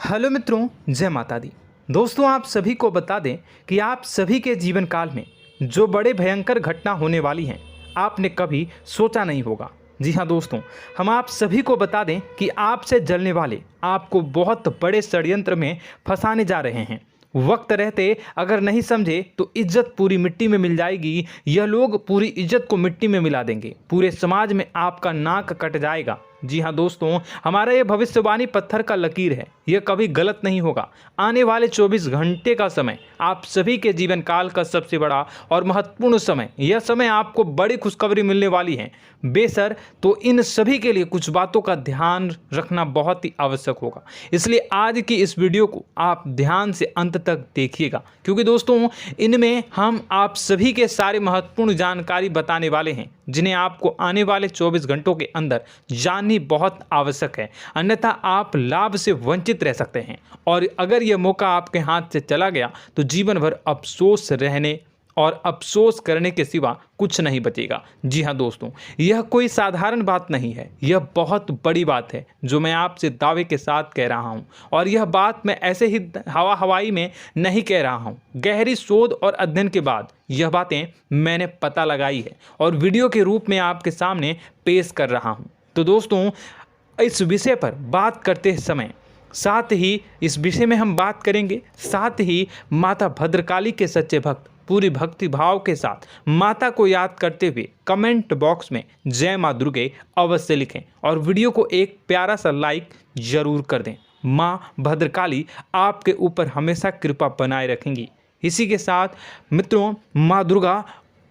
Hello मित्रों, जय माता दी। दोस्तों, आप सभी को बता दें कि आप सभी के जीवन काल में जो बड़े भयंकर घटना होने वाली हैं, आपने कभी सोचा नहीं होगा। जी हाँ दोस्तों, हम आप सभी को बता दें कि आपसे जलने वाले आपको बहुत बड़े षड्यंत्र में फंसाने जा रहे हैं। वक्त रहते अगर नहीं समझे तो इज्जत पूरी मिट्टी में मिल जाएगी। यह लोग पूरी इज्जत को मिट्टी में मिला देंगे। पूरे समाज में आपका नाक कट जाएगा। जी हाँ दोस्तों, हमारा ये भविष्यवाणी पत्थर का लकीर है, यह कभी गलत नहीं होगा। आने वाले 24 घंटे का समय आप सभी के जीवन काल का सबसे बड़ा और महत्वपूर्ण समय। यह समय आपको बड़ी खुशखबरी मिलने वाली है बेसर, तो इन सभी के लिए कुछ बातों का ध्यान रखना बहुत ही आवश्यक होगा। इसलिए आज की इस वीडियो को आप ध्यान से अंत तक देखिएगा, क्योंकि दोस्तों इनमें हम आप सभी के सारे महत्वपूर्ण जानकारी बताने वाले हैं, जिन्हें आपको आने वाले 24 घंटों के अंदर जाननी बहुत आवश्यक है। अन्यथा आप लाभ से वंचित रह सकते हैं, और अगर यह मौका आपके हाथ से चला गया तो जीवन भर अफसोस रहने और अफसोस करने के सिवा कुछ नहीं बचेगा। जी हाँ दोस्तों, यह कोई साधारण बात नहीं है, यह बहुत बड़ी बात है जो मैं आपसे दावे के साथ कह रहा हूँ। और यह बात मैं ऐसे ही हवाई में नहीं कह रहा हूँ। गहरी शोध और अध्ययन के बाद यह बातें मैंने पता लगाई है और वीडियो के रूप में आपके सामने पेश कर रहा हूँ। तो दोस्तों, इस विषय पर बात करते समय साथ ही इस विषय में हम बात करेंगे, साथ ही माता भद्रकाली के सच्चे भक्त पूरी भक्ति भाव के साथ माता को याद करते हुए कमेंट बॉक्स में जय माँ दुर्गे अवश्य लिखें और वीडियो को एक प्यारा सा लाइक जरूर कर दें। माँ भद्रकाली आपके ऊपर हमेशा कृपा बनाए रखेंगी। इसी के साथ मित्रों, माँ दुर्गा,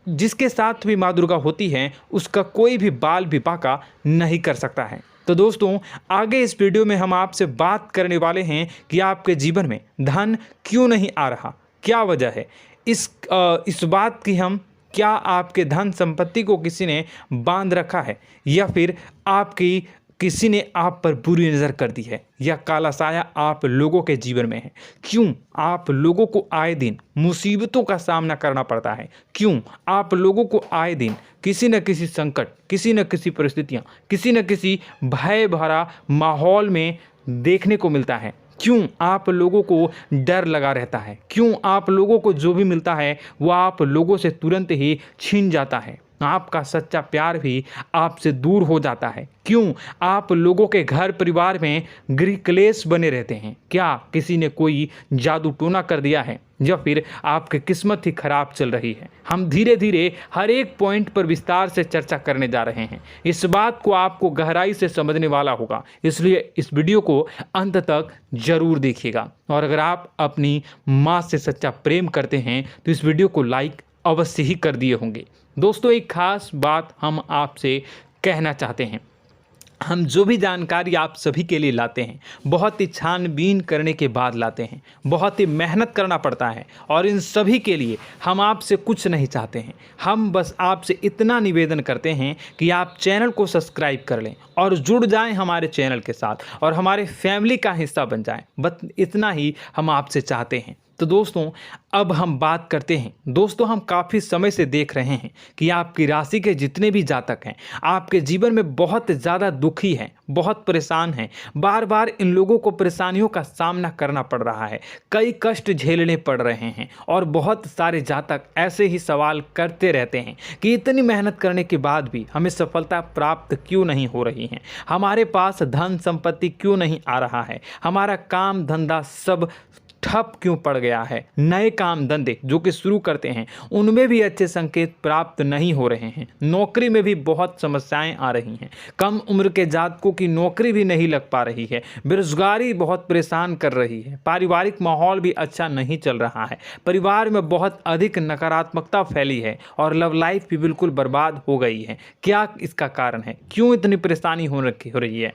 जिसके साथ भी माँ दुर्गा होती हैं, उसका कोई भी बाल भी बांका नहीं कर सकता है। तो दोस्तों, आगे इस वीडियो में हम आपसे बात करने वाले हैं कि आपके जीवन में धन क्यों नहीं आ रहा, क्या वजह है इस बात की। हम क्या आपके धन संपत्ति को किसी ने बांध रखा है, या फिर आपकी किसी ने आप पर बुरी नज़र कर दी है, या काला साया आप लोगों के जीवन में है। क्यों आप लोगों को आए दिन मुसीबतों का सामना करना पड़ता है, क्यों आप लोगों को आए दिन किसी न किसी संकट, किसी न किसी परिस्थितियाँ, किसी न किसी भय भरा माहौल में देखने को मिलता है, क्यों आप लोगों को डर लगा रहता है, क्यों आप लोगों को जो भी मिलता है वो आप लोगों से तुरंत ही छीन जाता है, आपका सच्चा प्यार भी आपसे दूर हो जाता है, क्यों आप लोगों के घर परिवार में गृह क्लेश बने रहते हैं। क्या किसी ने कोई जादू टोना कर दिया है, या फिर आपकी किस्मत ही खराब चल रही है। हम धीरे धीरे हर एक पॉइंट पर विस्तार से चर्चा करने जा रहे हैं। इस बात को आपको गहराई से समझने वाला होगा, इसलिए इस वीडियो को अंत तक जरूर देखिएगा। और अगर आप अपनी माँ से सच्चा प्रेम करते हैं तो इस वीडियो को लाइक अवश्य ही कर दिए होंगे। दोस्तों, एक खास बात हम आपसे कहना चाहते हैं। हम जो भी जानकारी आप सभी के लिए लाते हैं, बहुत ही छानबीन करने के बाद लाते हैं, बहुत ही मेहनत करना पड़ता है, और इन सभी के लिए हम आपसे कुछ नहीं चाहते हैं। हम बस आपसे इतना निवेदन करते हैं कि आप चैनल को सब्सक्राइब कर लें और जुड़ जाएं हमारे चैनल के साथ और हमारे फैमिली का हिस्सा बन जाएं। बस इतना ही हम आपसे चाहते हैं। तो दोस्तों, अब हम बात करते हैं। दोस्तों, हम काफ़ी समय से देख रहे हैं कि आपकी राशि के जितने भी जातक हैं, आपके जीवन में बहुत ज़्यादा दुखी हैं, बहुत परेशान हैं। बार बार इन लोगों को परेशानियों का सामना करना पड़ रहा है, कई कष्ट झेलने पड़ रहे हैं, और बहुत सारे जातक ऐसे ही सवाल करते रहते हैं कि इतनी मेहनत करने के बाद भी हमें सफलता प्राप्त क्यों नहीं हो रही है, हमारे पास धन संपत्ति क्यों नहीं आ रहा है, हमारा काम धंधा सब ठप क्यों पड़ गया है, नए काम धंधे जो कि शुरू करते हैं उनमें भी अच्छे संकेत प्राप्त नहीं हो रहे हैं, नौकरी में भी बहुत समस्याएं आ रही हैं, कम उम्र के जातकों की नौकरी भी नहीं लग पा रही है, बेरोजगारी बहुत परेशान कर रही है, पारिवारिक माहौल भी अच्छा नहीं चल रहा है, परिवार में बहुत अधिक नकारात्मकता फैली है, और लव लाइफ भी बिल्कुल बर्बाद हो गई है। क्या इसका कारण है, क्यों इतनी परेशानी हो रही है?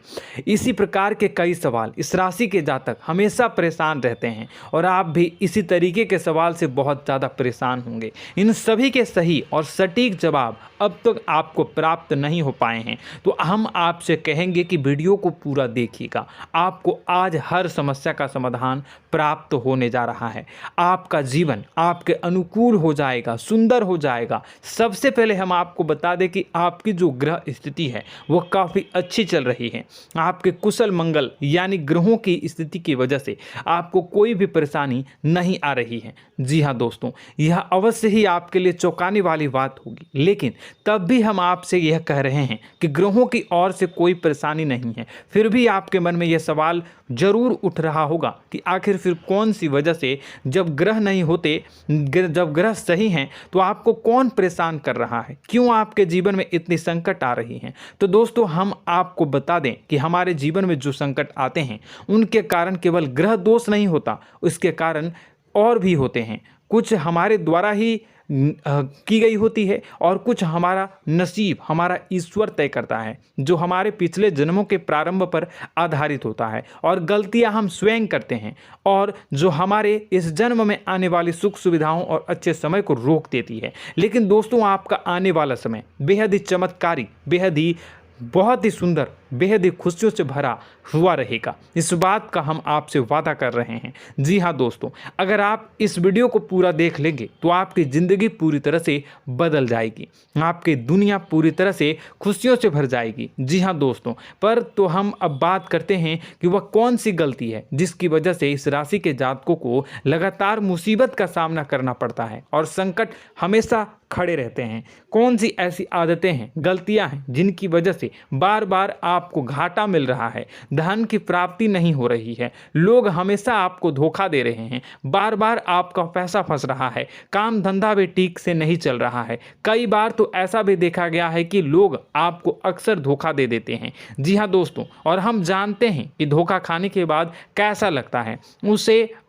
इसी प्रकार के कई सवाल इस राशि के जातक हमेशा परेशान रहते हैं, और आप भी इसी तरीके के सवाल से बहुत ज़्यादा परेशान होंगे। इन सभी के सही और सटीक जवाब अब तक आपको प्राप्त नहीं हो पाए हैं, तो हम आपसे कहेंगे कि वीडियो को पूरा देखिएगा। आपको आज हर समस्या का समाधान प्राप्त होने जा रहा है। आपका जीवन आपके अनुकूल हो जाएगा, सुंदर हो जाएगा। सबसे पहले हम आपको बता दें कि आपकी जो ग्रह स्थिति है वो काफ़ी अच्छी चल रही है। आपके कुशल मंगल यानी ग्रहों की स्थिति की वजह से आपको कोई भी परेशानी नहीं आ रही है। जी हाँ दोस्तों, यह अवश्य ही आपके लिए चौंकाने वाली बात होगी, लेकिन तब भी हम आपसे यह कह रहे हैं कि ग्रहों की ओर से कोई परेशानी नहीं है। फिर भी आपके मन में यह सवाल जरूर उठ रहा होगा कि आखिर फिर कौन सी वजह से, जब ग्रह नहीं होते, जब ग्रह सही हैं, तो आपको कौन परेशान कर रहा है, क्यों आपके जीवन में इतनी संकट आ रही हैं। तो दोस्तों, हम आपको बता दें कि हमारे जीवन में जो संकट आते हैं उनके कारण केवल ग्रह दोष नहीं होता, उसके कारण और भी होते हैं। कुछ हमारे द्वारा ही की गई होती है और कुछ हमारा नसीब, हमारा ईश्वर तय करता है, जो हमारे पिछले जन्मों के प्रारंभ पर आधारित होता है। और गलतियां हम स्वयं करते हैं और जो हमारे इस जन्म में आने वाली सुख सुविधाओं और अच्छे समय को रोक देती है। लेकिन दोस्तों, आपका आने वाला समय बेहद ही चमत्कारी, बेहद ही बहुत ही सुंदर, बेहद ही खुशियों से भरा हुआ रहेगा। इस बात का हम आपसे वादा कर रहे हैं। जी हाँ दोस्तों, अगर आप इस वीडियो को पूरा देख लेंगे तो आपकी ज़िंदगी पूरी तरह से बदल जाएगी, आपकी दुनिया पूरी तरह से खुशियों से भर जाएगी। जी हाँ दोस्तों, पर तो हम अब बात करते हैं कि वह कौन सी गलती है जिसकी वजह से इस राशि के जातकों को लगातार मुसीबत का सामना करना पड़ता है और संकट हमेशा खड़े रहते हैं। कौन सी ऐसी आदतें हैं, गलतियां हैं जिनकी वजह से बार बार आपको घाटा मिल रहा है, धन की प्राप्ति नहीं हो रही है, लोग हमेशा आपको धोखा दे रहे हैं, बार बार आपका पैसा फंस रहा है, काम धंधा भी ठीक से नहीं चल रहा है। कई बार तो ऐसा भी देखा गया है कि लोग आपको अक्सर धोखा दे देते हैं। जी हाँ दोस्तों, और हम जानते हैं कि धोखा खाने के बाद कैसा लगता है।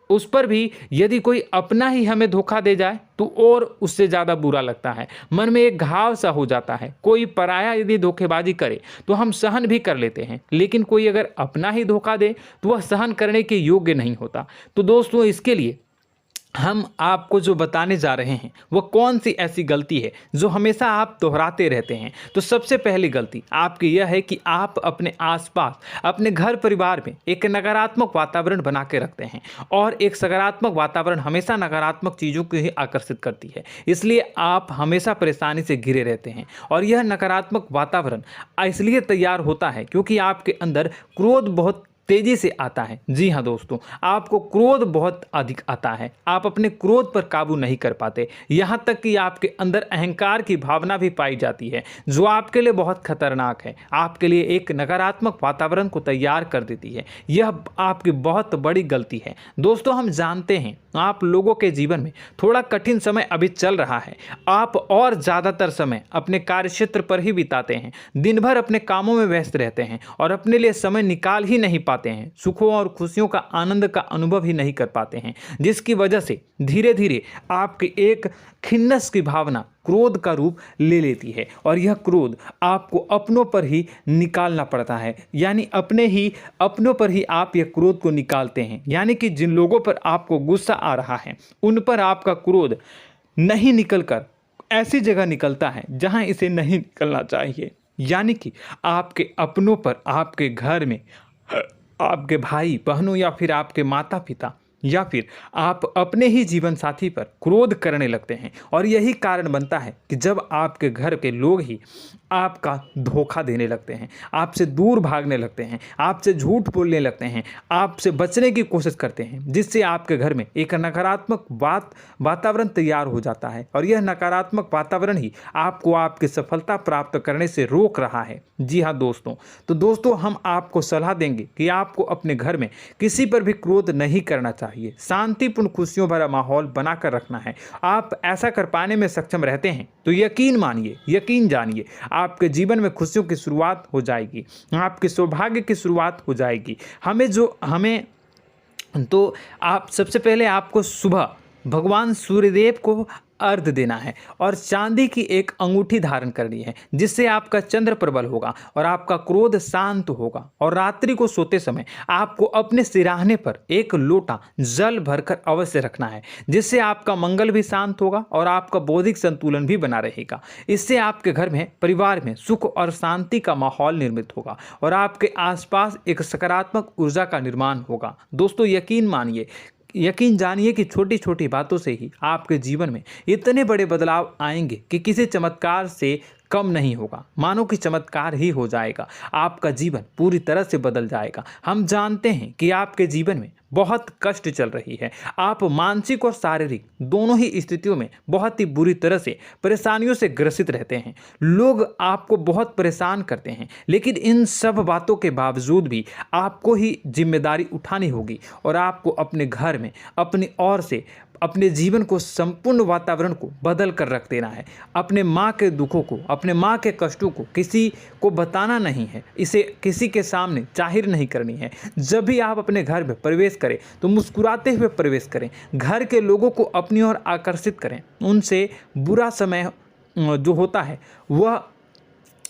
उस पर भी यदि कोई अपना ही हमें धोखा दे जाए तो और उससे ज़्यादा बुरा लगता है, मन में एक घाव सा हो जाता है। कोई पराया यदि धोखेबाजी करे तो हम सहन भी कर लेते हैं, लेकिन कोई अगर अपना ही धोखा दे तो वह सहन करने के योग्य नहीं होता। तो दोस्तों, इसके लिए हम आपको जो बताने जा रहे हैं वो कौन सी ऐसी गलती है जो हमेशा आप दोहराते रहते हैं। तो सबसे पहली गलती आपकी यह है कि आप अपने आसपास, अपने घर परिवार में एक नकारात्मक वातावरण बना के रखते हैं, और एक सकारात्मक वातावरण हमेशा नकारात्मक चीज़ों को ही आकर्षित करती है। इसलिए आप हमेशा परेशानी से घिरे रहते हैं, और यह नकारात्मक वातावरण इसलिए तैयार होता है क्योंकि आपके अंदर क्रोध बहुत तेजी से आता है। जी हाँ दोस्तों, आपको क्रोध बहुत अधिक आता है, आप अपने क्रोध पर काबू नहीं कर पाते, यहाँ तक कि आपके अंदर अहंकार की भावना भी पाई जाती है, जो आपके लिए बहुत खतरनाक है, आपके लिए एक नकारात्मक वातावरण को तैयार कर देती है। यह आपकी बहुत बड़ी गलती है। दोस्तों, हम जानते हैं आप लोगों के जीवन में थोड़ा कठिन समय अभी चल रहा है। आप और ज़्यादातर समय अपने कार्यक्षेत्र पर ही बिताते हैं, दिन भर अपने कामों में व्यस्त रहते हैं और अपने लिए समय निकाल ही नहीं पाते हैं, सुखों और खुशियों का आनंद का अनुभव ही नहीं कर पाते हैं, जिसकी वजह से धीरे धीरे आपकी एक खिन्नस की भावना क्रोध का रूप ले लेती है, और यह क्रोध आपको अपनों पर ही निकालना पड़ता है। यानी अपनों पर ही आप यह क्रोध को निकालते हैं। यानी कि जिन लोगों पर आपको गुस्सा आ रहा है उन पर आपका क्रोध नहीं निकलकर ऐसी जगह निकलता है जहां इसे नहीं निकलना चाहिए। यानी कि आपके अपनों पर, आपके घर में, आपके भाई बहनों या फिर आपके माता पिता या फिर आप अपने ही जीवन साथी पर क्रोध करने लगते हैं, और यही कारण बनता है कि जब आपके घर के लोग ही आपका धोखा देने लगते हैं, आपसे दूर भागने लगते हैं, आपसे झूठ बोलने लगते हैं, आपसे बचने की कोशिश करते हैं, जिससे आपके घर में एक नकारात्मक वातावरण तैयार हो जाता है, और यह नकारात्मक वातावरण ही आपको आपकी सफलता प्राप्त करने से रोक रहा है। जी हाँ दोस्तों, तो दोस्तों, हम आपको सलाह देंगे कि आपको अपने घर में किसी पर भी क्रोध नहीं करना चाहिए, शांतिपूर्ण खुशियों भरा माहौल बनाकर रखना है। आप ऐसा कर पाने में सक्षम रहते हैं तो यकीन मानिए, यकीन जानिए, आपके जीवन में खुशियों की शुरुआत हो जाएगी, आपके सौभाग्य की शुरुआत हो जाएगी। आप सबसे पहले आपको सुबह भगवान सूर्यदेव को अर्घ्य देना है और चांदी की एक अंगूठी धारण करनी है, जिससे आपका चंद्र प्रबल होगा और आपका क्रोध शांत होगा। और रात्रि को सोते समय आपको अपने सिरहाने पर एक लोटा जल भरकर अवश्य रखना है, जिससे आपका मंगल भी शांत होगा और आपका बौद्धिक संतुलन भी बना रहेगा। इससे आपके घर में, परिवार में सुख और शांति का माहौल निर्मित होगा और आपके आसपास एक सकारात्मक ऊर्जा का निर्माण होगा। दोस्तों, यकीन जानिए कि छोटी छोटी बातों से ही आपके जीवन में इतने बड़े बदलाव आएंगे कि किसी चमत्कार से कम नहीं होगा। मानो कि चमत्कार ही हो जाएगा, आपका जीवन पूरी तरह से बदल जाएगा। हम जानते हैं कि आपके जीवन में बहुत कष्ट चल रही है, आप मानसिक और शारीरिक दोनों ही स्थितियों में बहुत ही बुरी तरह से परेशानियों से ग्रसित रहते हैं। लोग आपको बहुत परेशान करते हैं, लेकिन इन सब बातों के बावजूद भी आपको ही जिम्मेदारी उठानी होगी और आपको अपने घर में अपनी ओर से अपने जीवन को, संपूर्ण वातावरण को बदल कर रख देना है। अपने माँ के दुखों को, अपने माँ के कष्टों को किसी को बताना नहीं है, इसे किसी के सामने जाहिर नहीं करनी है। जब भी आप अपने घर में प्रवेश करें तो मुस्कुराते हुए प्रवेश करें, घर के लोगों को अपनी ओर आकर्षित करें। उनसे बुरा समय जो होता है वह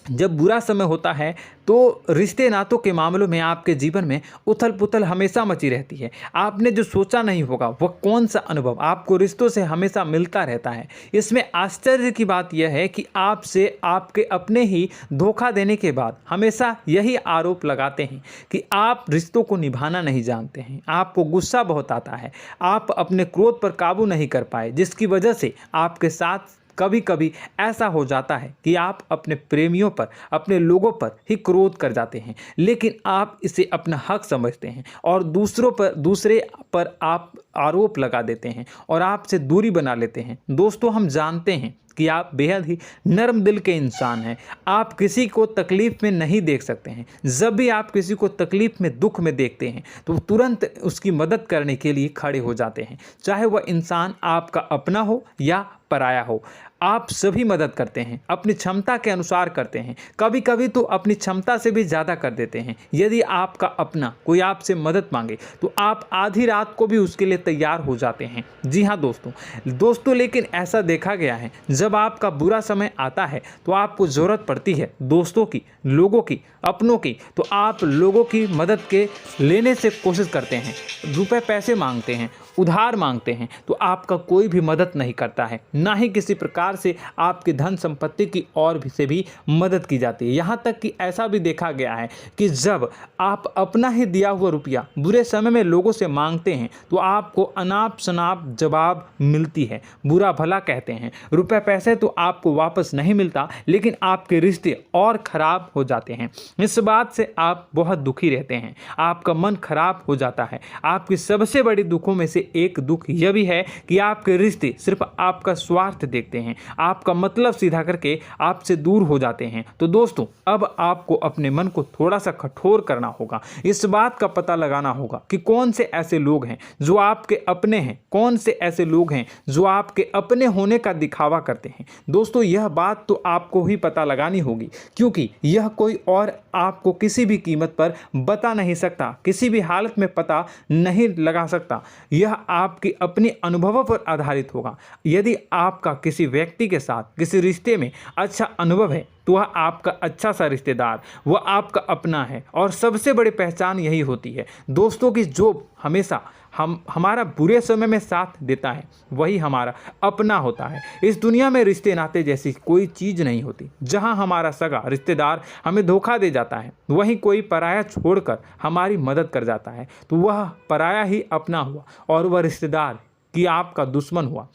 जब बुरा समय होता है तो रिश्ते नातों के मामलों में आपके जीवन में उथल पुथल हमेशा मची रहती है। आपने जो सोचा नहीं होगा वह कौन सा अनुभव आपको रिश्तों से हमेशा मिलता रहता है। इसमें आश्चर्य की बात यह है कि आपसे आपके अपने ही धोखा देने के बाद हमेशा यही आरोप लगाते हैं कि आप रिश्तों को निभाना नहीं जानते हैं, आपको गुस्सा बहुत आता है, आप अपने क्रोध पर काबू नहीं कर पाए, जिसकी वजह से आपके साथ कभी कभी ऐसा हो जाता है कि आप अपने प्रेमियों पर, अपने लोगों पर ही क्रोध कर जाते हैं, लेकिन आप इसे अपना हक समझते हैं और दूसरे पर आप आरोप लगा देते हैं और आपसे दूरी बना लेते हैं। दोस्तों, हम जानते हैं कि आप बेहद ही नर्म दिल के इंसान हैं। आप किसी को तकलीफ में नहीं देख सकते हैं। जब भी आप किसी को तकलीफ में, दुख में देखते हैं तो तुरंत उसकी मदद करने के लिए खड़े हो जाते हैं, चाहे वह इंसान आपका अपना हो या पराया हो। आप सभी मदद करते हैं, अपनी क्षमता के अनुसार करते हैं, कभी कभी तो अपनी क्षमता से भी ज़्यादा कर देते हैं। यदि आपका अपना कोई आपसे मदद मांगे तो आप आधी रात को भी उसके लिए तैयार हो जाते हैं। जी हाँ दोस्तों, लेकिन ऐसा देखा गया है, जब आपका बुरा समय आता है तो आपको ज़रूरत पड़ती है दोस्तों की, लोगों की, अपनों की, तो आप लोगों की मदद के लेने से कोशिश करते हैं, रुपए पैसे मांगते हैं, उधार मांगते हैं, तो आपका कोई भी मदद नहीं करता है, ना ही किसी प्रकार से आपकी धन संपत्ति की ओर से भी मदद की जाती है। यहाँ तक कि ऐसा भी देखा गया है कि जब आप अपना ही दिया हुआ रुपया बुरे समय में लोगों से मांगते हैं तो आपको अनाप शनाप जवाब मिलती है, बुरा भला कहते हैं। रुपए पैसे तो आपको वापस नहीं मिलता, लेकिन आपके रिश्ते और खराब हो जाते हैं। इस बात से आप बहुत दुखी रहते हैं, आपका मन खराब हो जाता है। आपकी सबसे बड़ी दुखों में से एक दुख यह भी है कि आपके रिश्ते सिर्फ आपका स्वार्थ देखते हैं, आपका मतलब सीधा करके आपसे दूर हो जाते हैं। तो दोस्तों, अब आपको अपने मन को थोड़ा सा कठोर करना होगा, इस बात का पता लगाना होगा कि कौन से ऐसे लोग हैं जो आपके अपने हैं, कौन से ऐसे लोग हैं जो आपके अपने होने का दिखावा करते हैं। दोस्तों, यह बात तो आपको ही पता लगानी होगी, क्योंकि यह कोई और आपको किसी भी कीमत पर बता नहीं सकता, किसी भी हालत में पता नहीं लगा सकता। यह आपके अपने अनुभवों पर आधारित होगा। यदि आपका किसी व्यक्ति के साथ किसी रिश्ते में अच्छा अनुभव है तो वह आपका अच्छा सा रिश्तेदार, वह आपका अपना है। और सबसे बड़ी पहचान यही होती है दोस्तों की जो हमेशा हमारा बुरे समय में साथ देता है वही हमारा अपना होता है। इस दुनिया में रिश्ते नाते जैसी कोई चीज़ नहीं होती। जहां हमारा सगा रिश्तेदार हमें धोखा दे जाता है, वहीं कोई पराया छोड़कर हमारी मदद कर जाता है, तो वह पराया ही अपना हुआ और वह रिश्तेदार की आपका दुश्मन हुआ।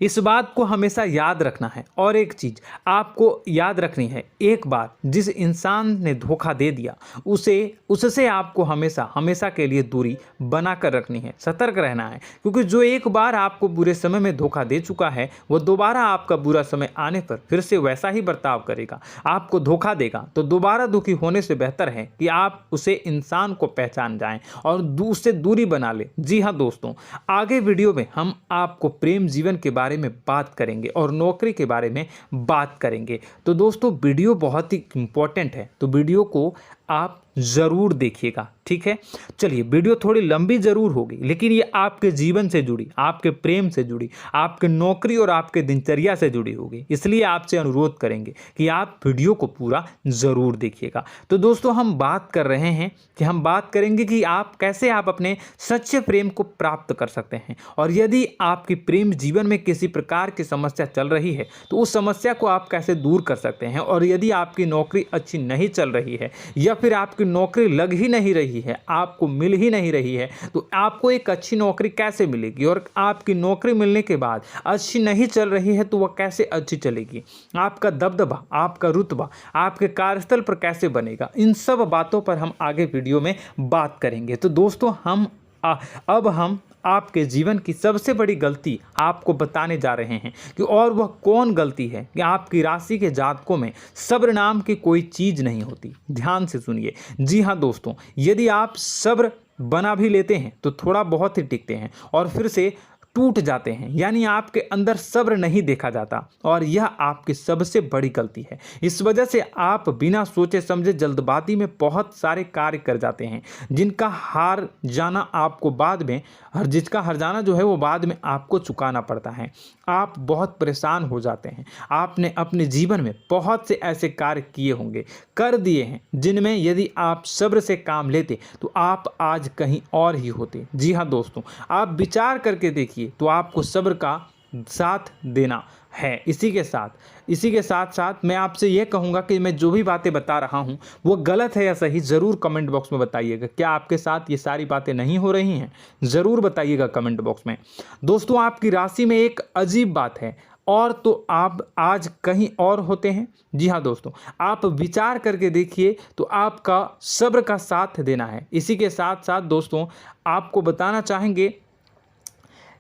इस बात को हमेशा याद रखना है। और एक चीज़ आपको याद रखनी है, एक बार जिस इंसान ने धोखा दे दिया उससे आपको हमेशा के लिए दूरी बना कर रखनी है, सतर्क रहना है। क्योंकि जो एक बार आपको बुरे समय में धोखा दे चुका है वो दोबारा आपका बुरा समय आने पर फिर से वैसा ही बर्ताव करेगा, आपको धोखा देगा। तो दोबारा दुखी होने से बेहतर है कि आप उसे इंसान को पहचान जाएं और उससे दूरी बना लें। जी हाँ दोस्तों, आगे वीडियो में हम आपको प्रेम जीवन के बारे में बात करेंगे और नौकरी के बारे में बात करेंगे। तो दोस्तों, वीडियो बहुत ही इम्पोर्टेंट है, तो वीडियो को आप ज़रूर देखिएगा, ठीक है। चलिए, वीडियो थोड़ी लंबी ज़रूर होगी, लेकिन ये आपके जीवन से जुड़ी, आपके प्रेम से जुड़ी, आपके नौकरी और आपके दिनचर्या से जुड़ी होगी, इसलिए आपसे अनुरोध करेंगे कि आप वीडियो को पूरा ज़रूर देखिएगा। तो दोस्तों, हम बात कर रहे हैं कि हम बात करेंगे कि आप कैसे आप अपने सच्चे प्रेम को प्राप्त कर सकते हैं, और यदि आपकी प्रेम जीवन में किसी प्रकार की समस्या चल रही है तो उस समस्या को आप कैसे दूर कर सकते हैं, और यदि आपकी नौकरी अच्छी नहीं चल रही है या फिर आपकी नौकरी लग ही नहीं रही है, आपको मिल ही नहीं रही है, तो आपको एक अच्छी नौकरी कैसे मिलेगी, और आपकी नौकरी मिलने के बाद अच्छी नहीं चल रही है तो वह कैसे अच्छी चलेगी, आपका दबदबा, आपका रुतबा आपके कार्यस्थल पर कैसे बनेगा, इन सब बातों पर हम आगे वीडियो में बात करेंगे। तो दोस्तों, अब हम आपके जीवन की सबसे बड़ी गलती आपको बताने जा रहे हैं कि और वह कौन गलती है कि आपकी राशि के जातकों में सब्र नाम की कोई चीज़ नहीं होती। ध्यान से सुनिए। जी हाँ दोस्तों, यदि आप सब्र बना भी लेते हैं तो थोड़ा बहुत ही टिकते हैं और फिर से टूट जाते हैं, यानी आपके अंदर सब्र नहीं देखा जाता, और यह आपकी सबसे बड़ी गलती है। इस वजह से आप बिना सोचे समझे जल्दबाजी में बहुत सारे कार्य कर जाते हैं, जिनका हार जाना आपको बाद में जिसका हर जाना जो है वो बाद में आपको चुकाना पड़ता है। आप बहुत परेशान हो जाते हैं। आपने अपने जीवन में बहुत से ऐसे कार्य किए होंगे, कर दिए हैं, जिनमें यदि आप सब्र से काम लेते तो आप आज कहीं और ही होते। जी हाँ दोस्तों, आप विचार करके देखिए तो आपको सब्र का साथ देना है। इसी के साथ साथ मैं आपसे ये कहूँगा कि मैं जो भी बातें बता रहा हूँ वो गलत है या सही, ज़रूर कमेंट बॉक्स में बताइएगा। क्या आपके साथ ये सारी बातें नहीं हो रही हैं? ज़रूर बताइएगा कमेंट बॉक्स में। दोस्तों, आपकी राशि में एक अजीब बात है, और तो आप आज कहीं और होते हैं। जी हाँ दोस्तों, आप विचार करके देखिए तो आपका सब्र का साथ देना है। इसी के साथ साथ दोस्तों, आपको बताना चाहेंगे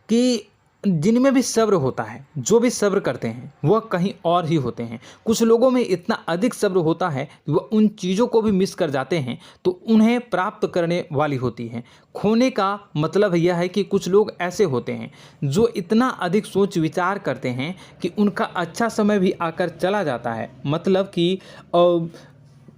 कि जिनमें भी सब्र होता है, जो भी सब्र करते हैं, वह कहीं और ही होते हैं। कुछ लोगों में इतना अधिक सब्र होता है कि वह उन चीज़ों को भी मिस कर जाते हैं तो उन्हें प्राप्त करने वाली होती हैं। खोने का मतलब यह है कि कुछ लोग ऐसे होते हैं जो इतना अधिक सोच विचार करते हैं कि उनका अच्छा समय भी आकर चला जाता है, मतलब कि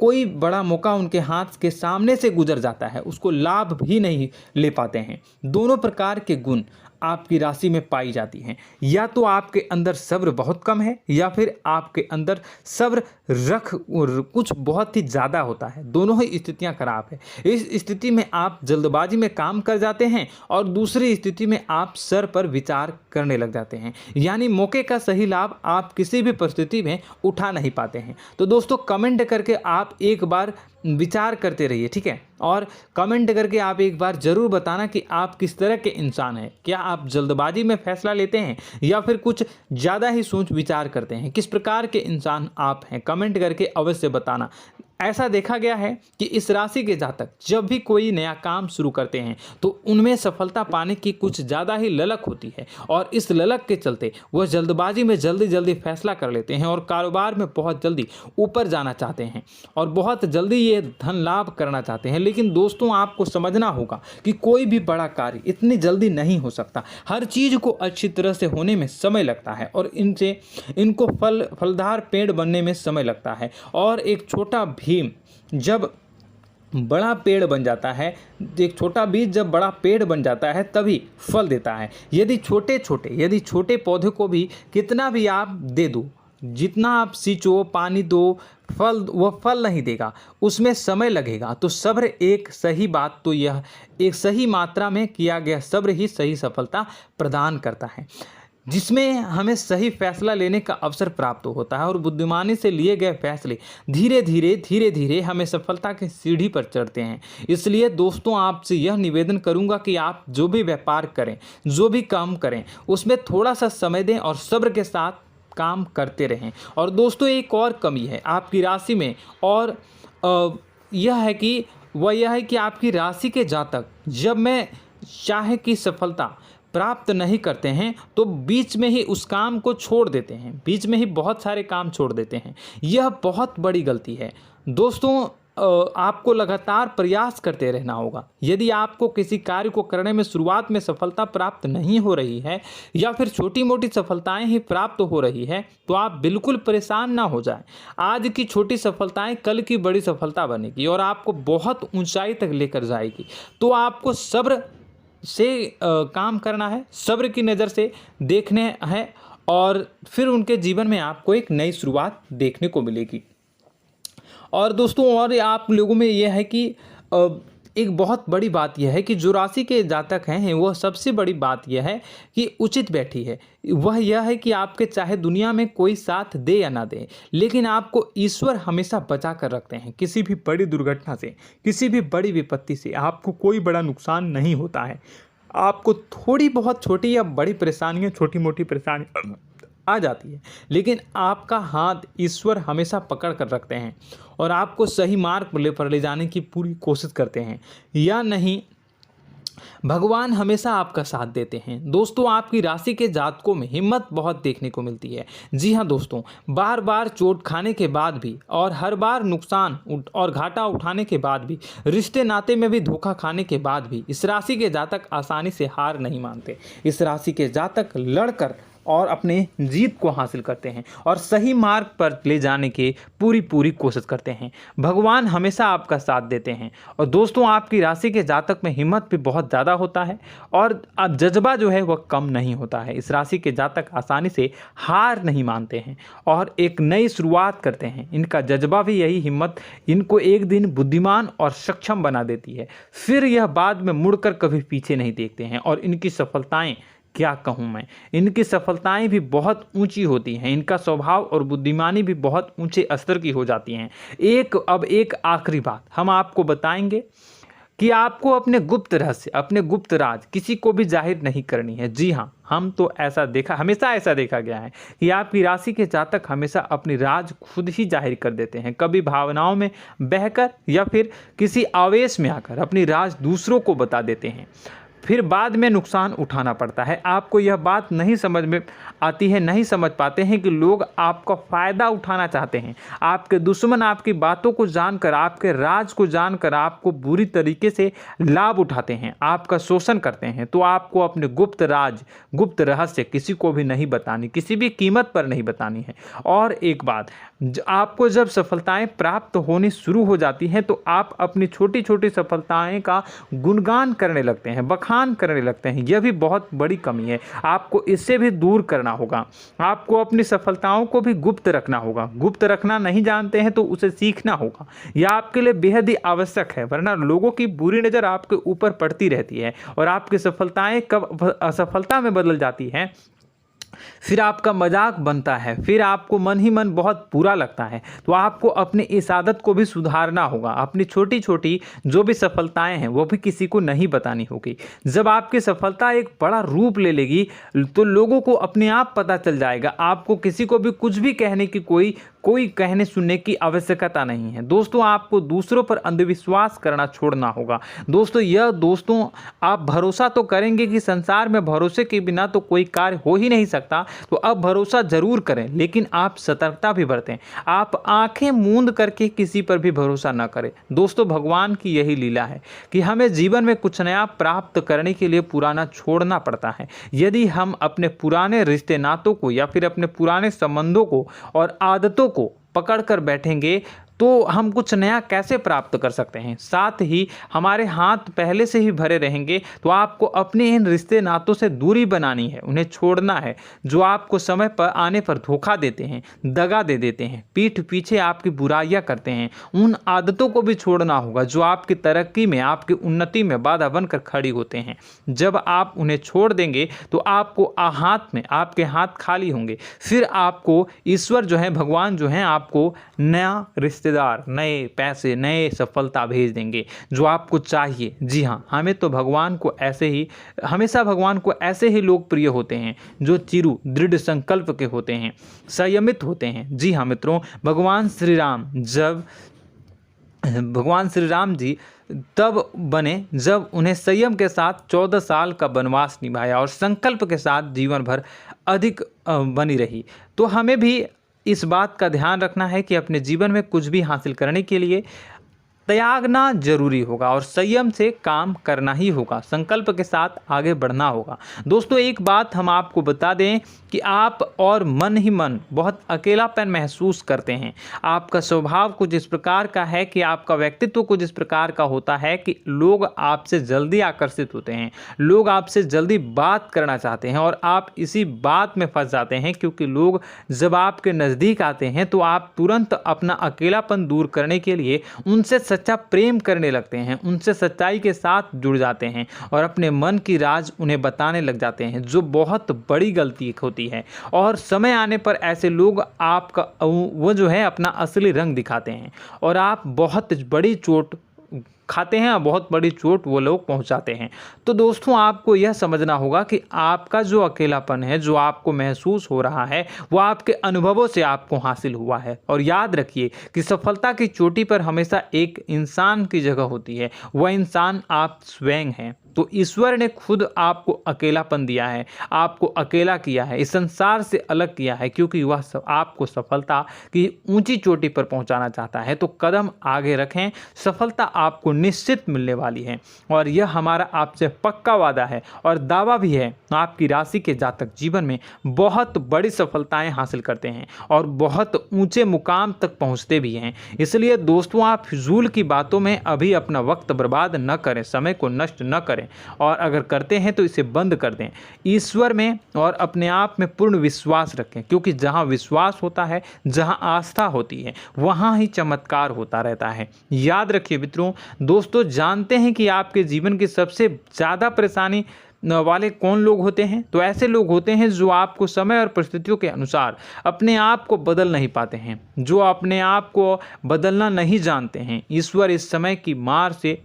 कोई बड़ा मौका उनके हाथ के सामने से गुजर जाता है, उसको लाभ भी नहीं ले पाते हैं। दोनों प्रकार के गुण आपकी राशि में पाई जाती हैं। या तो आपके अंदर सब्र बहुत कम है, या फिर आपके अंदर सब्र रख कुछ बहुत ही ज़्यादा होता है। दोनों ही स्थितियां खराब है। इस स्थिति में आप जल्दबाजी में काम कर जाते हैं, और दूसरी स्थिति में आप सर पर विचार करने लग जाते हैं, यानी मौके का सही लाभ आप किसी भी परिस्थिति में उठा नहीं पाते हैं। तो दोस्तों, कमेंट करके आप एक बार विचार करते रहिए, ठीक है, और कमेंट करके आप एक बार ज़रूर बताना कि आप किस तरह के इंसान हैं। क्या आप जल्दबाजी में फैसला लेते हैं या फिर कुछ ज़्यादा ही सोच विचार करते हैं? किस प्रकार के इंसान आप हैं, कमेंट करके अवश्य बताना। ऐसा देखा गया है कि इस राशि के जातक जब भी कोई नया काम शुरू करते हैं तो उनमें सफलता पाने की कुछ ज़्यादा ही ललक होती है, और इस ललक के चलते वह जल्दबाजी में जल्दी फैसला कर लेते हैं और कारोबार में बहुत जल्दी ऊपर जाना चाहते हैं और बहुत जल्दी ये धन लाभ करना चाहते हैं। लेकिन दोस्तों, आपको समझना होगा कि कोई भी बड़ा कार्य इतनी जल्दी नहीं हो सकता। हर चीज़ को अच्छी तरह से होने में समय लगता है, और इनको फलदार पेड़ बनने में समय लगता है। और एक छोटा भीम जब बड़ा पेड़ बन जाता है, एक छोटा बीज जब बड़ा पेड़ बन जाता है तभी फल देता है। यदि छोटे पौधे को भी कितना भी आप दे दो, जितना आप सींचो, पानी दो, वह फल नहीं देगा, उसमें समय लगेगा। तो सब्र एक सही बात, तो यह एक सही मात्रा में किया गया सब्र ही सही सफलता प्रदान करता है, जिसमें हमें सही फैसला लेने का अवसर प्राप्त होता है, और बुद्धिमानी से लिए गए फैसले धीरे धीरे हमें सफलता की सीढ़ी पर चढ़ते हैं। इसलिए दोस्तों, आपसे यह निवेदन करूंगा कि आप जो भी व्यापार करें, जो भी काम करें, उसमें थोड़ा सा समय दें और सब्र के साथ काम करते रहें। और दोस्तों, एक और कमी है आपकी राशि में, और यह है कि आपकी राशि के जातक जब में चाहे की सफलता प्राप्त नहीं करते हैं तो बीच में ही उस काम को छोड़ देते हैं, बीच में ही बहुत सारे काम छोड़ देते हैं। यह बहुत बड़ी गलती है दोस्तों। आपको लगातार प्रयास करते रहना होगा। यदि आपको किसी कार्य को करने में शुरुआत में सफलता प्राप्त नहीं हो रही है या फिर छोटी मोटी सफलताएं ही प्राप्त हो रही है तो आप बिल्कुल परेशान ना हो जाएं। आज की छोटी सफलताएं कल की बड़ी सफलता बनेगी और आपको बहुत ऊंचाई तक लेकर जाएगी। तो आपको सब्र से काम करना है, सब्र की नज़र से देखने हैं और फिर उनके जीवन में आपको एक नई शुरुआत देखने को मिलेगी। और दोस्तों और आप लोगों में यह है कि एक बहुत बड़ी बात यह है कि जो राशि के जातक हैं वह सबसे बड़ी बात यह है कि उचित बैठी है। वह यह है कि आपके चाहे दुनिया में कोई साथ दे या ना दे, लेकिन आपको ईश्वर हमेशा बचा कर रखते हैं। किसी भी बड़ी दुर्घटना से, किसी भी बड़ी विपत्ति से आपको कोई बड़ा नुकसान नहीं होता है। आपको थोड़ी बहुत छोटी या बड़ी परेशानियाँ, छोटी मोटी परेशानी आ जाती है, लेकिन आपका हाथ ईश्वर हमेशा पकड़ कर रखते हैं और आपको सही मार्ग पर ले जाने की पूरी कोशिश करते हैं। या नहीं, भगवान हमेशा आपका साथ देते हैं। दोस्तों आपकी राशि के जातकों में हिम्मत बहुत देखने को मिलती है। जी हाँ दोस्तों, बार बार चोट खाने के बाद भी और हर बार नुकसान और घाटा उठाने के बाद भी, रिश्ते नाते में भी धोखा खाने के बाद भी इस राशि के जातक आसानी से हार नहीं मानते। इस राशि के जातक लड़कर और अपने जीत को हासिल करते हैं और सही मार्ग पर ले जाने की पूरी कोशिश करते हैं। भगवान हमेशा आपका साथ देते हैं। और दोस्तों आपकी राशि के जातक में हिम्मत भी बहुत ज़्यादा होता है और अब जज्बा जो है वह कम नहीं होता है। इस राशि के जातक आसानी से हार नहीं मानते हैं और एक नई शुरुआत करते हैं। इनका जज्बा भी यही हिम्मत इनको एक दिन बुद्धिमान और सक्षम बना देती है। फिर यह बाद में मुड़कर कभी पीछे नहीं देखते हैं और इनकी सफलताएं, क्या कहूँ मैं, इनकी सफलताएं भी बहुत ऊंची होती हैं। इनका स्वभाव और बुद्धिमानी भी बहुत ऊंचे स्तर की हो जाती हैं। अब एक आखिरी बात हम आपको बताएंगे कि आपको अपने गुप्त रहस्य, अपने गुप्त राज किसी को भी जाहिर नहीं करनी है। जी हाँ, हम तो हमेशा ऐसा देखा गया है कि आपकी राशि के जातक हमेशा अपनी राज खुद ही जाहिर कर देते हैं। कभी भावनाओं में बहकर या फिर किसी आवेश में आकर अपनी राज दूसरों को बता देते हैं, फिर बाद में नुकसान उठाना पड़ता है। आपको यह बात नहीं समझ में आती है, नहीं समझ पाते हैं कि लोग आपका फ़ायदा उठाना चाहते हैं। आपके दुश्मन आपकी बातों को जानकर, आपके राज को जानकर आपको बुरी तरीके से लाभ उठाते हैं, आपका शोषण करते हैं। तो आपको अपने गुप्त राज, गुप्त रहस्य किसी को भी नहीं बतानी, किसी भी कीमत पर नहीं बतानी है। और एक बात, आपको जब सफलताएं प्राप्त होनी शुरू हो जाती हैं तो आप अपनी छोटी छोटी सफलताएं का गुणगान करने लगते हैं, बखान करने लगते हैं। यह भी बहुत बड़ी कमी है, आपको इससे भी दूर करना होगा। आपको अपनी सफलताओं को भी गुप्त रखना होगा। गुप्त रखना नहीं जानते हैं तो उसे सीखना होगा। यह आपके लिए बेहद ही आवश्यक है, वरना लोगों की बुरी नज़र आपके ऊपर पड़ती रहती है और आपकी सफलताएं कब असफलता में बदल जाती हैं, फिर आपका मजाक बनता है, फिर आपको मन ही मन बहुत बुरा लगता है। तो आपको अपनी इस आदत को भी सुधारना होगा। अपनी छोटी छोटी जो भी सफलताएं हैं वो भी किसी को नहीं बतानी होगी। जब आपकी सफलता एक बड़ा रूप ले लेगी तो लोगों को अपने आप पता चल जाएगा। आपको किसी को भी कुछ भी कहने की कोई कहने सुनने की आवश्यकता नहीं है। दोस्तों आपको दूसरों पर अंधविश्वास करना छोड़ना होगा। दोस्तों आप भरोसा तो करेंगे कि संसार में भरोसे के बिना तो कोई कार्य हो ही नहीं सकता, तो अब भरोसा जरूर करें, लेकिन आप सतर्कता भी बरतें। आप आंखें मूंद करके किसी पर भी भरोसा न करें। दोस्तों भगवान की यही लीला है कि हमें जीवन में कुछ नया प्राप्त करने के लिए पुराना छोड़ना पड़ता है। यदि हम अपने पुराने रिश्ते नातों को या फिर अपने पुराने संबंधों को और आदतों को पकड़ कर बैठेंगे तो हम कुछ नया कैसे प्राप्त कर सकते हैं। साथ ही हमारे हाथ पहले से ही भरे रहेंगे। तो आपको अपने इन रिश्ते नातों से दूरी बनानी है, उन्हें छोड़ना है जो आपको समय पर आने पर धोखा देते हैं, दगा दे देते हैं, पीठ पीछे आपकी बुराइयां करते हैं। उन आदतों को भी छोड़ना होगा जो आपकी तरक्की में, आपकी उन्नति में बाधा बनकर खड़ी होते हैं। जब आप उन्हें छोड़ देंगे तो आपको आपके हाथ खाली होंगे। फिर आपको ईश्वर जो है, भगवान जो है, आपको नया रिश्तेदार, नए पैसे, नए सफलता भेज देंगे जो आपको चाहिए। जी हाँ, हमेशा भगवान को ऐसे ही लोग प्रिय होते हैं जो चिरु दृढ़ संकल्प के होते हैं, संयमित होते हैं। जी हाँ मित्रों, भगवान श्री राम जी तब बने जब उन्हें संयम के साथ 14 साल का वनवास निभाया और संकल्प के साथ जीवन भर अधिक बनी रही। तो हमें भी इस बात का ध्यान रखना है कि अपने जीवन में कुछ भी हासिल करने के लिए त्यागना जरूरी होगा और संयम से काम करना ही होगा। संकल्प के साथ आगे बढ़ना होगा। दोस्तों एक बात हम आपको बता दें कि आप और मन ही मन बहुत अकेलापन महसूस करते हैं। आपका स्वभाव कुछ इस प्रकार का है कि आपका व्यक्तित्व कुछ इस प्रकार का होता है कि लोग आपसे जल्दी आकर्षित होते हैं, लोग आपसे जल्दी बात करना चाहते हैं और आप इसी बात में फंस जाते हैं, क्योंकि लोग जब आपके नज़दीक आते हैं तो आप तुरंत अपना अकेलापन दूर करने के लिए उनसे सच्चा प्रेम करने लगते हैं, उनसे सच्चाई के साथ जुड़ जाते हैं और अपने मन की राज उन्हें बताने लग जाते हैं, जो बहुत बड़ी गलती होती है। और समय आने पर ऐसे लोग आपका वो जो है अपना असली रंग दिखाते हैं और आप बहुत बड़ी चोट खाते हैं और बहुत बड़ी चोट वो लोग पहुंचाते हैं। तो दोस्तों आपको यह समझना होगा कि आपका जो अकेलापन है, जो आपको महसूस हो रहा है, वो आपके अनुभवों से आपको हासिल हुआ है। और याद रखिए कि सफलता की चोटी पर हमेशा एक इंसान की जगह होती है, वह इंसान आप स्वयं हैं। तो ईश्वर ने खुद आपको अकेलापन दिया है, आपको अकेला किया है, इस संसार से अलग किया है, क्योंकि वह आपको सफलता की ऊंची चोटी पर पहुंचाना चाहता है। तो कदम आगे रखें, सफलता आपको निश्चित मिलने वाली है और यह हमारा आपसे पक्का वादा है और दावा भी है। आपकी राशि के जातक जीवन में बहुत बड़ी सफलताएं हासिल करते हैं और बहुत ऊंचे मुकाम तक पहुंचते भी हैं। इसलिए दोस्तों आप फिजूल की बातों में अभी अपना वक्त बर्बाद न करें, समय को नष्ट न करें और अगर करते हैं तो इसे बंद कर दें। ईश्वर में और अपने आप में पूर्ण विश्वास रखें, क्योंकि जहां विश्वास होता है, जहां आस्था होती है, वहां ही चमत्कार होता रहता है। याद रखिए मित्रों, दोस्तों जानते हैं कि आपके जीवन की सबसे ज़्यादा परेशानी वाले कौन लोग होते हैं? तो ऐसे लोग होते हैं जो आपको समय और परिस्थितियों के अनुसार अपने आप को बदल नहीं पाते हैं, जो अपने आप को बदलना नहीं जानते हैं। ईश्वर इस समय की मार से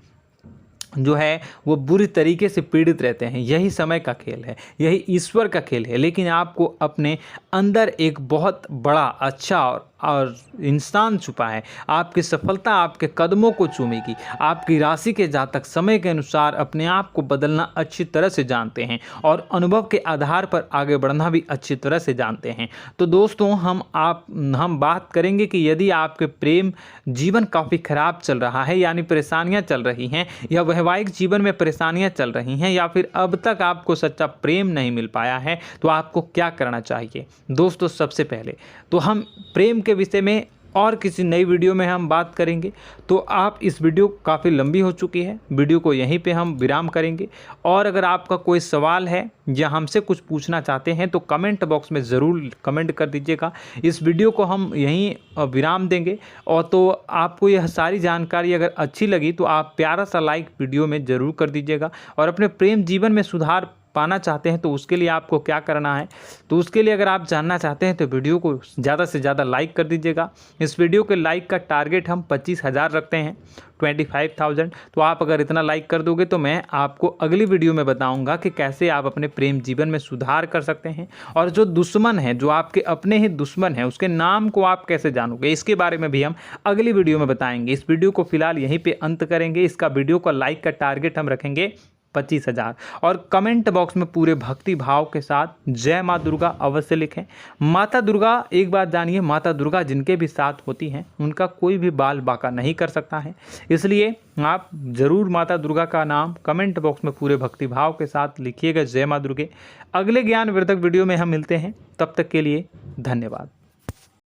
जो है वो बुरी तरीके से पीड़ित रहते हैं। यही समय का खेल है, यही ईश्वर का खेल है। लेकिन आपको अपने अंदर एक बहुत बड़ा अच्छा और इंसान छुपा है। आपकी सफलता आपके कदमों को चूमेगी। आपकी राशि के जातक समय के अनुसार अपने आप को बदलना अच्छी तरह से जानते हैं और अनुभव के आधार पर आगे बढ़ना भी अच्छी तरह से जानते हैं। तो दोस्तों हम बात करेंगे कि यदि आपके प्रेम जीवन काफ़ी खराब चल रहा है, यानी परेशानियां चल रही हैं, या वैवाहिक जीवन में परेशानियां चल रही हैं, या फिर अब तक आपको सच्चा प्रेम नहीं मिल पाया है, तो आपको क्या करना चाहिए? दोस्तों सबसे पहले तो हम प्रेम के विषय में और किसी नई वीडियो में हम बात करेंगे। तो आप इस वीडियो काफ़ी लंबी हो चुकी है, वीडियो को यहीं पे हम विराम करेंगे। और अगर आपका कोई सवाल है या हमसे कुछ पूछना चाहते हैं तो कमेंट बॉक्स में ज़रूर कमेंट कर दीजिएगा। इस वीडियो को हम यहीं विराम देंगे। और तो आपको यह सारी जानकारी अगर अच्छी लगी तो आप प्यारा सा लाइक वीडियो में ज़रूर कर दीजिएगा। और अपने प्रेम जीवन में सुधार पाना चाहते हैं तो उसके लिए आपको क्या करना है, तो उसके लिए अगर आप जानना चाहते हैं तो वीडियो को ज़्यादा से ज़्यादा लाइक कर दीजिएगा। इस वीडियो के लाइक का टारगेट हम 25,000 रखते हैं, 25,000। तो आप अगर इतना लाइक कर दोगे तो मैं आपको अगली वीडियो में बताऊंगा कि कैसे आप अपने प्रेम जीवन में सुधार कर सकते हैं। और जो दुश्मन है, जो आपके अपने ही दुश्मन है, उसके नाम को आप कैसे जानोगे, इसके बारे में भी हम अगली वीडियो में बताएंगे। इस वीडियो को फिलहाल यहीं पे अंत करेंगे। इसका वीडियो का लाइक का टारगेट हम रखेंगे 25,000। और कमेंट बॉक्स में पूरे भक्ति भाव के साथ जय माँ दुर्गा अवश्य लिखें। माता दुर्गा, एक बात जानिए, माता दुर्गा जिनके भी साथ होती हैं उनका कोई भी बाल बाका नहीं कर सकता है। इसलिए आप ज़रूर माता दुर्गा का नाम कमेंट बॉक्स में पूरे भक्ति भाव के साथ लिखिएगा, जय माँ दुर्गे। अगले ज्ञानवर्धक वीडियो में हम मिलते हैं, तब तक के लिए धन्यवाद।